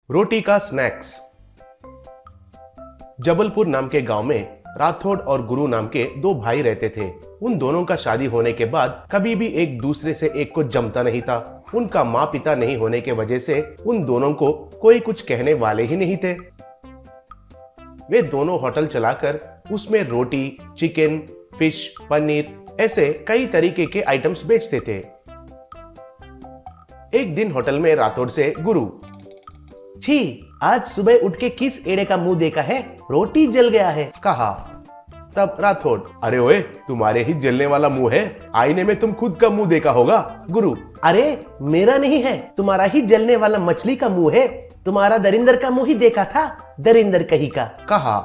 रोटी का स्नैक्स। जबलपुर नाम के गांव में राठौड़ और गुरु नाम के दो भाई रहते थे। उन दोनों का शादी होने के बाद कभी भी एक दूसरे से एक को जमता नहीं था। उनका माँ पिता नहीं होने के वजह से उन दोनों को कोई कुछ कहने वाले ही नहीं थे। वे दोनों होटल चलाकर उसमें रोटी, चिकन, फिश, पनीर ऐसे कई तरीके के आइटम्स बेचते थे। एक दिन होटल में राठौड़ से गुरु, छी, आज सुबह उठ के किस एड़े का मुंह देखा है, रोटी जल गया है, कहा। तब राठौड़, अरे ओए, तुम्हारे ही जलने वाला मुंह है, आईने में तुम खुद का मुंह देखा होगा। गुरु, अरे मेरा नहीं है, तुम्हारा ही जलने वाला मछली का मुंह है, तुम्हारा दरिंदर का मुंह ही देखा था, दरिंदर कहीं का, कहा।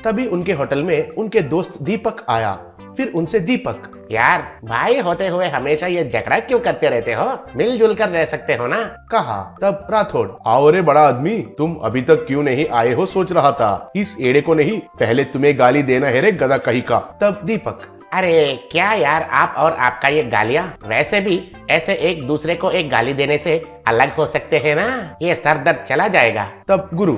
तभी उनके होटल में उनके दोस्त दीपक आया। फिर उनसे दीपक, यार भाई होते हुए हमेशा ये झगड़ा क्यों करते रहते हो, मिलजुल कर रह सकते हो ना, कहा। तब राठौड़, आओ रे बड़ा आदमी, तुम अभी तक क्यों नहीं आए हो, सोच रहा था। इस एड़े को नहीं, पहले तुम्हें गाली देना है रे गधा कहीं का। तब दीपक, अरे क्या यार, आप और आपका ये गालियां, वैसे भी ऐसे एक दूसरे को एक गाली देने से अलग हो सकते हैं ना, ये सर दर्द चला जाएगा। तब गुरु,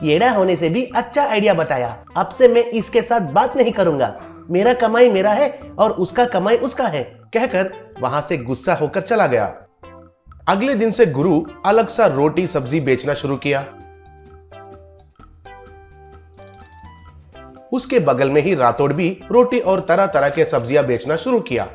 येड़ा होने से भी अच्छा आइडिया बताया, अब से मैं इसके साथ बात नहीं करूंगा, मेरा कमाई मेरा है और उसका कमाई उसका है, कहकर वहां से गुस्सा होकर चला गया। अगले दिन से गुरु अलग सा रोटी सब्जी बेचना शुरू किया। उसके बगल में ही राठौड़ भी रोटी और तरह तरह के सब्जियां बेचना शुरू किया।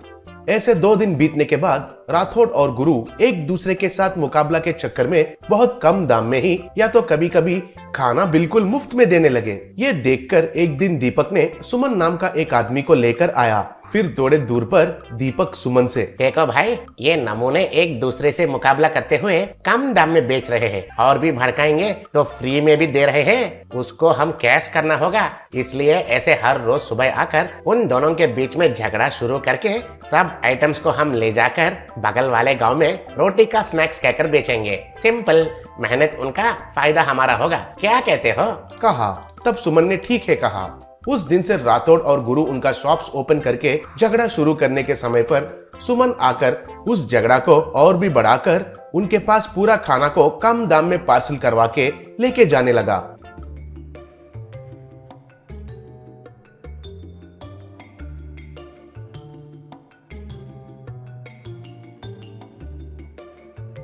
ऐसे 2 दिन बीतने के बाद राठौड़ और गुरु एक दूसरे के साथ मुकाबला के चक्कर में बहुत कम दाम में ही या तो कभी कभी खाना बिल्कुल मुफ्त में देने लगे। ये देखकर एक दिन दीपक ने सुमन नाम का एक आदमी को लेकर आया। फिर थोड़े दूर पर दीपक सुमन से, देखो भाई, ये नमूने एक दूसरे से मुकाबला करते हुए कम दाम में बेच रहे हैं और भी भड़काएंगे तो फ्री में भी दे रहे हैं, उसको हम कैश करना होगा। इसलिए ऐसे हर रोज सुबह आकर उन दोनों के बीच में झगड़ा शुरू करके सब आइटम्स को हम ले जाकर बगल वाले गांव में रोटी का स्नैक्स कहकर बेचेंगे। सिंपल, मेहनत उनका, फायदा हमारा होगा, क्या कहते हो, कहा। तब सुमन ने ठीक है कहा। उस दिन से राठौड़ और गुरु उनका शॉप्स ओपन करके झगड़ा शुरू करने के समय पर सुमन आकर उस झगड़ा को और भी बढ़ाकर उनके पास पूरा खाना को कम दाम में पार्सल करवा के लेके जाने लगा।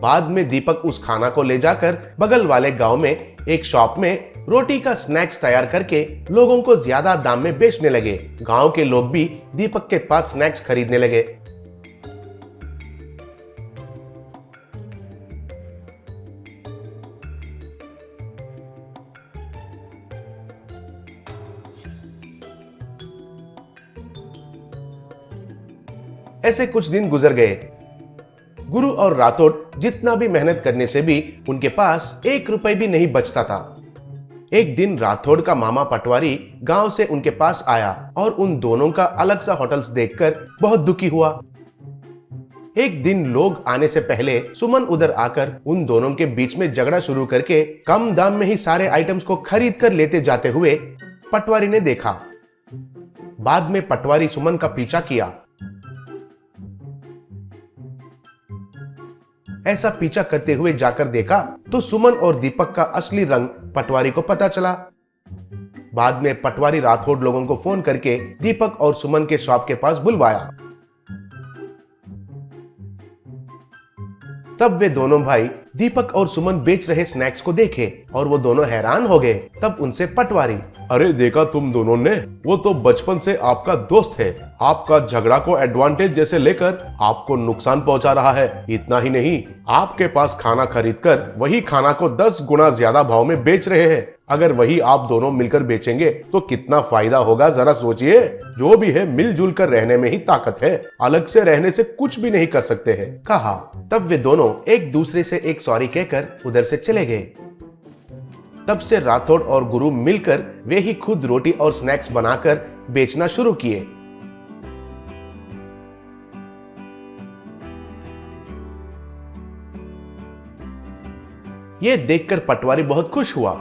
बाद में दीपक उस खाना को ले जाकर बगल वाले गांव में एक शॉप में रोटी का स्नैक्स तैयार करके लोगों को ज्यादा दाम में बेचने लगे। गांव के लोग भी दीपक के पास स्नैक्स खरीदने लगे। ऐसे कुछ दिन गुजर गए। गुरु और राठौड़ जितना भी मेहनत करने से भी उनके पास 1 रुपए भी नहीं बचता था। एक दिन राठौड़ का मामा पटवारी गांव से उनके पास आया और उन दोनों का अलग सा होटल्स देखकर बहुत दुखी हुआ। एक दिन लोग आने से पहले सुमन उधर आकर उन दोनों के बीच में झगड़ा शुरू करके कम दाम में ही सारे आइटम्स को खरीद कर लेते जाते हुए पटवारी ने देखा। बाद में पटवारी सुमन का पीछा किया। ऐसा पीछा करते हुए जाकर देखा तो सुमन और दीपक का असली रंग पटवारी को पता चला। बाद में पटवारी राठौड़ लोगों को फोन करके दीपक और सुमन के शॉप के पास बुलवाया। तब वे दोनों भाई दीपक और सुमन बेच रहे स्नैक्स को देखे और वो दोनों हैरान हो गए। तब उनसे पटवारी, अरे देखा तुम दोनों ने, वो तो बचपन से आपका दोस्त है, आपका झगड़ा को एडवांटेज जैसे लेकर आपको नुकसान पहुंचा रहा है। इतना ही नहीं, आपके पास खाना खरीदकर वही खाना को 10 गुना ज्यादा भाव में बेच रहे हैं। अगर वही आप दोनों मिलकर बेचेंगे तो कितना फायदा होगा, जरा सोचिए। जो भी है, मिलजुल कर रहने में ही ताकत है, अलग से रहने से कुछ भी नहीं कर सकते हैं, कहा। तब वे दोनों एक दूसरे से एक सॉरी कहकर उधर से चले गए। तब से राठौड़ और गुरु मिलकर वे ही खुद रोटी और स्नैक्स बनाकर बेचना शुरू किए। ये देखकर पटवारी बहुत खुश हुआ